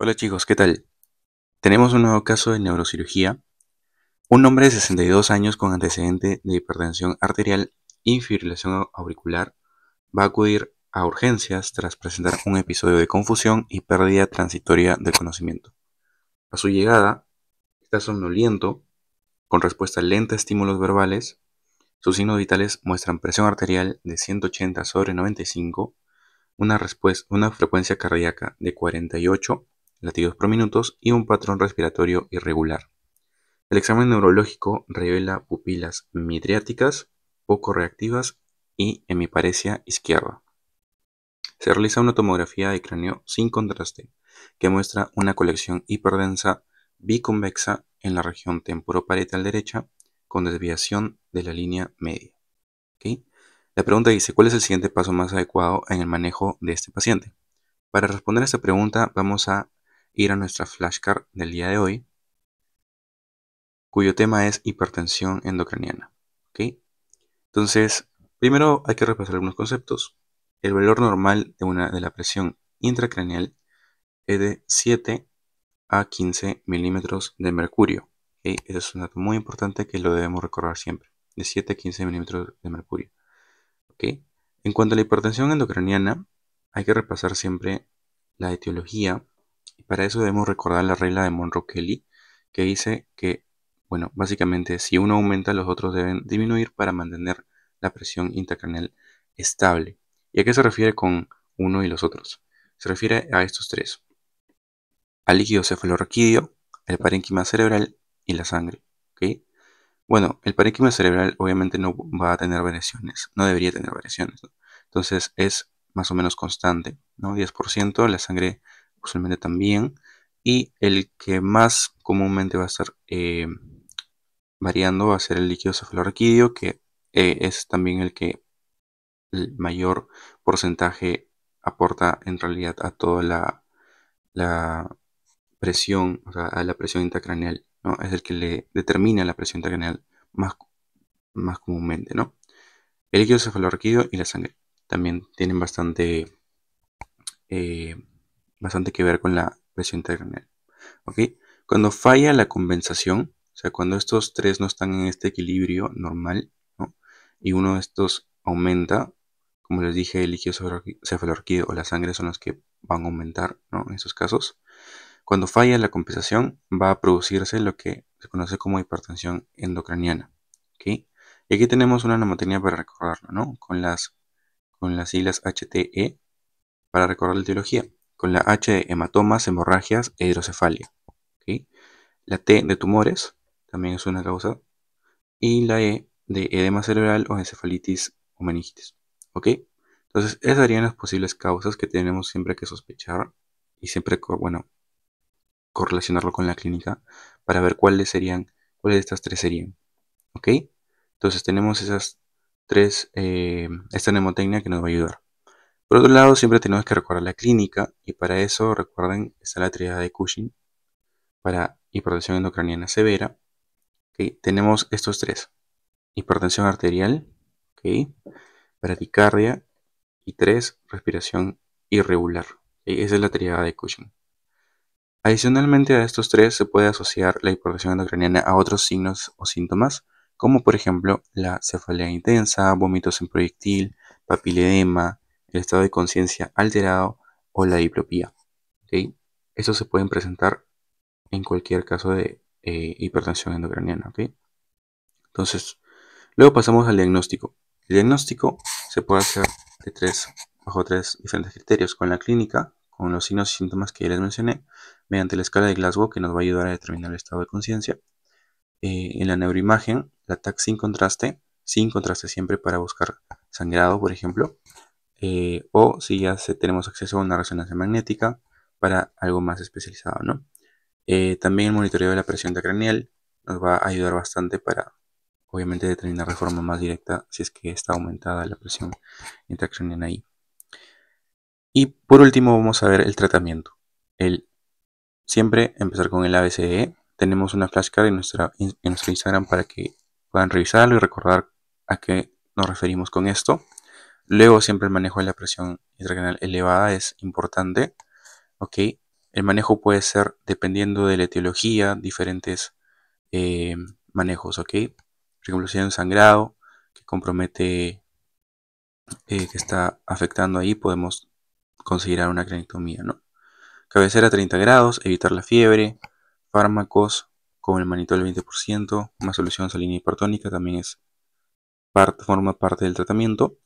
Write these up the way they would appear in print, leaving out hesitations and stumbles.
Hola chicos, ¿qué tal? Tenemos un nuevo caso de neurocirugía. Un hombre de 62 años con antecedente de hipertensión arterial y fibrilación auricular va a acudir a urgencias tras presentar un episodio de confusión y pérdida transitoria del conocimiento. A su llegada, está somnoliento, con respuesta lenta a estímulos verbales. Sus signos vitales muestran presión arterial de 180 sobre 95, una frecuencia cardíaca de 48 latidos por minuto y un patrón respiratorio irregular. El examen neurológico revela pupilas midriáticas poco reactivas y hemiparesia izquierda. Se realiza una tomografía de cráneo sin contraste que muestra una colección hiperdensa biconvexa en la región temporoparietal derecha con desviación de la línea media. ¿Okay? La pregunta dice, ¿cuál es el siguiente paso más adecuado en el manejo de este paciente? Para responder a esta pregunta vamos a ir a nuestra flashcard del día de hoy, cuyo tema es hipertensión endocraniana. ¿Okay? Entonces, primero hay que repasar algunos conceptos. El valor normal de la presión intracraneal es de 7 a 15 milímetros de mercurio. ¿Okay? Ese es un dato muy importante que lo debemos recordar siempre. De 7 a 15 milímetros de mercurio. ¿Okay? En cuanto a la hipertensión endocraniana, hay que repasar siempre la etiología. Y para eso debemos recordar la regla de Monroe-Kelly, que dice que, bueno, básicamente si uno aumenta, los otros deben disminuir para mantener la presión intracraneal estable. ¿Y a qué se refiere con uno y los otros? Se refiere a estos tres: al líquido cefalorraquídeo, el parénquima cerebral y la sangre. ¿Okay? Bueno, el parénquima cerebral obviamente no va a tener variaciones, no debería tener variaciones, ¿no? Entonces es más o menos constante, ¿no? 10%, la sangre usualmente también, y el que más comúnmente va a estar variando va a ser el líquido cefalorraquídeo, que es también el mayor porcentaje aporta en realidad a toda la presión, o sea, a la presión intracraneal, ¿no? Es el que le determina la presión intracraneal más, más comúnmente, ¿no? El líquido cefalorraquídeo y la sangre también tienen eh, bastante que ver con la presión intracraneal, ¿ok? Cuando falla la compensación, o sea, cuando estos tres no están en este equilibrio normal, ¿no? Y uno de estos aumenta, como les dije, el líquido cefalorraquídeo o la sangre son los que van a aumentar, ¿no? En esos casos. Cuando falla la compensación, va a producirse lo que se conoce como hipertensión endocraniana. ¿Ok? Y aquí tenemos una mnemotecnia para recordarlo, ¿no? Con las siglas HTE para recordar la etiología. Con la H de hematomas, hemorragias e hidrocefalia. ¿Ok? La T de tumores, también es una causa. Y la E de edema cerebral o encefalitis o meningitis. ¿Ok? Entonces, esas serían las posibles causas que tenemos siempre que sospechar y siempre, bueno, correlacionarlo con la clínica para ver cuáles de estas tres serían. ¿Ok? Entonces tenemos esta mnemotecnia que nos va a ayudar. Por otro lado, siempre tenemos que recordar la clínica y para eso, recuerden, está la triada de Cushing para hipertensión endocraniana severa. ¿Ok? Tenemos estos tres: hipertensión arterial, ¿ok? Bradicardia y tres, respiración irregular. ¿Ok? Esa es la triada de Cushing. Adicionalmente a estos tres se puede asociar la hipertensión endocraniana a otros signos o síntomas, como por ejemplo la cefalea intensa, vómitos en proyectil, papiledema, el estado de conciencia alterado o la diplopía. ¿Okay? Estos se pueden presentar en cualquier caso de hipertensión endocraniana. ¿Okay? Entonces, luego pasamos al diagnóstico. El diagnóstico se puede hacer bajo tres diferentes criterios: con la clínica, con los signos y síntomas que ya les mencioné, mediante la escala de Glasgow, que nos va a ayudar a determinar el estado de conciencia, en la neuroimagen, la TAC sin contraste siempre para buscar sangrado, por ejemplo, o si ya tenemos acceso a una resonancia magnética para algo más especializado, ¿no? También el monitoreo de la presión intracraneal nos va a ayudar bastante para, obviamente, determinar de forma más directa si es que está aumentada la presión intracraneal ahí. Y por último vamos a ver el tratamiento. Siempre empezar con el ABCDE. Tenemos una flashcard en nuestro Instagram para que puedan revisarlo y recordar a qué nos referimos con esto. Luego siempre el manejo de la presión intracraneal elevada es importante. ¿Ok? El manejo puede ser, dependiendo de la etiología, diferentes manejos, ¿ok? Por ejemplo, si hay un sangrado que compromete, que está afectando ahí, podemos considerar una craniotomía, ¿no? Cabecera 30 grados, evitar la fiebre, fármacos como el manitol 20%, una solución salina hipertónica también forma parte del tratamiento,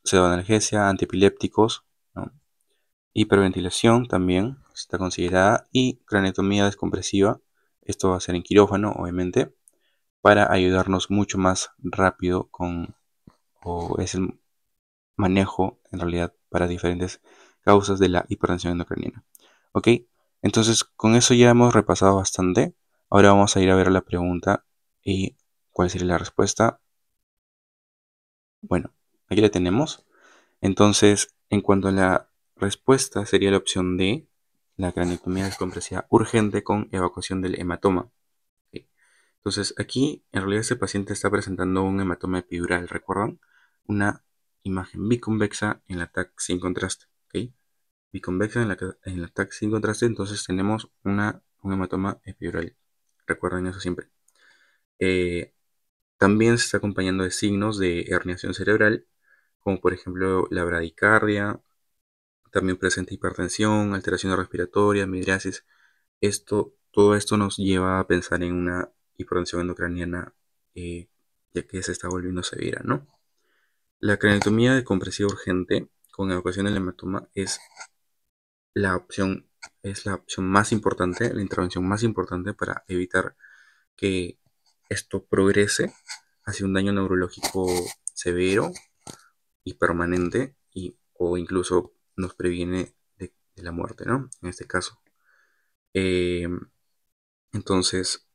pseudoanalgesia, antiepilépticos, ¿no? Hiperventilación también está considerada y craniotomía descompresiva. Esto va a ser en quirófano, obviamente, para ayudarnos mucho más rápido o es el manejo en realidad para diferentes causas de la hipertensión endocrinina. ¿Ok? Entonces con eso ya hemos repasado bastante. Ahora vamos a ir a ver la pregunta y cuál sería la respuesta. Bueno, aquí la tenemos. Entonces, en cuanto a la respuesta, sería la opción D, la craniotomía descompresiva urgente con evacuación del hematoma. ¿Ok? Entonces, aquí en realidad este paciente está presentando un hematoma epidural, ¿recuerdan? Una imagen biconvexa en la TAC sin contraste. ¿Ok? Biconvexa en la TAC sin contraste, entonces tenemos un hematoma epidural. Recuerden eso siempre. También se está acompañando de signos de herniación cerebral, como por ejemplo la bradicardia, también presenta hipertensión, alteraciones respiratorias, midriasis. Todo esto nos lleva a pensar en una hipertensión endocraniana, ya que se está volviendo severa, ¿no? La craniotomía de compresiva urgente con evacuación del hematoma la opción, es la opción más importante, la intervención más importante para evitar que esto progrese hacia un daño neurológico severo y permanente o incluso nos previene de la muerte, ¿no? En este caso. Eh, entonces,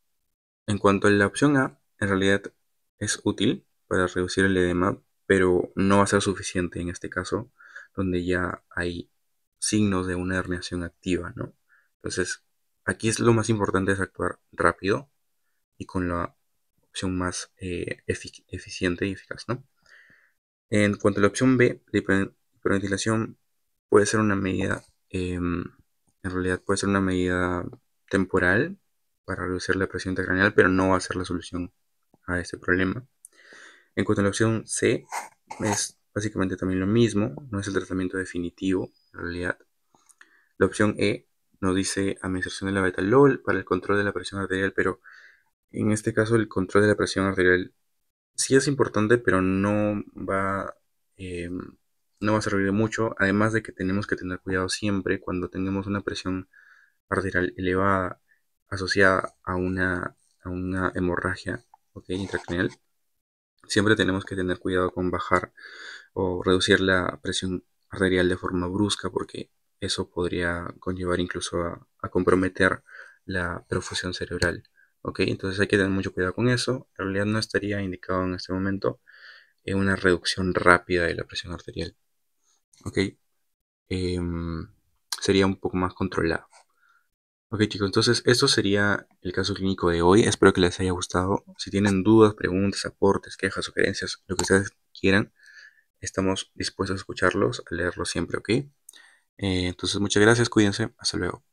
en cuanto a la opción A, en realidad es útil para reducir el edema, pero no va a ser suficiente en este caso, donde ya hay signos de una herniación activa, ¿no? Entonces, aquí es lo más importante es actuar rápido y con la opción más eficiente y eficaz, ¿no? En cuanto a la opción B, la hiperventilación puede ser una medida, en realidad puede ser una medida temporal para reducir la presión intracraneal, pero no va a ser la solución a este problema. En cuanto a la opción C, es básicamente también lo mismo, no es el tratamiento definitivo, en realidad. La opción E nos dice administración de la betalol para el control de la presión arterial, pero en este caso el control de la presión arterial sí es importante, pero eh, no va a servir de mucho. Además de que tenemos que tener cuidado siempre cuando tengamos una presión arterial elevada asociada a una hemorragia, ¿ok? Intracraneal. Siempre tenemos que tener cuidado con bajar o reducir la presión arterial de forma brusca porque eso podría conllevar incluso a comprometer la perfusión cerebral. ¿Ok? Entonces hay que tener mucho cuidado con eso. En realidad no estaría indicado en este momento una reducción rápida de la presión arterial. ¿Ok? Em, Sería un poco más controlado. Ok chicos, entonces esto sería el caso clínico de hoy. Espero que les haya gustado. Si tienen dudas, preguntas, aportes, quejas, sugerencias, lo que ustedes quieran, estamos dispuestos a escucharlos, a leerlos siempre, ¿ok? Entonces muchas gracias, cuídense, hasta luego.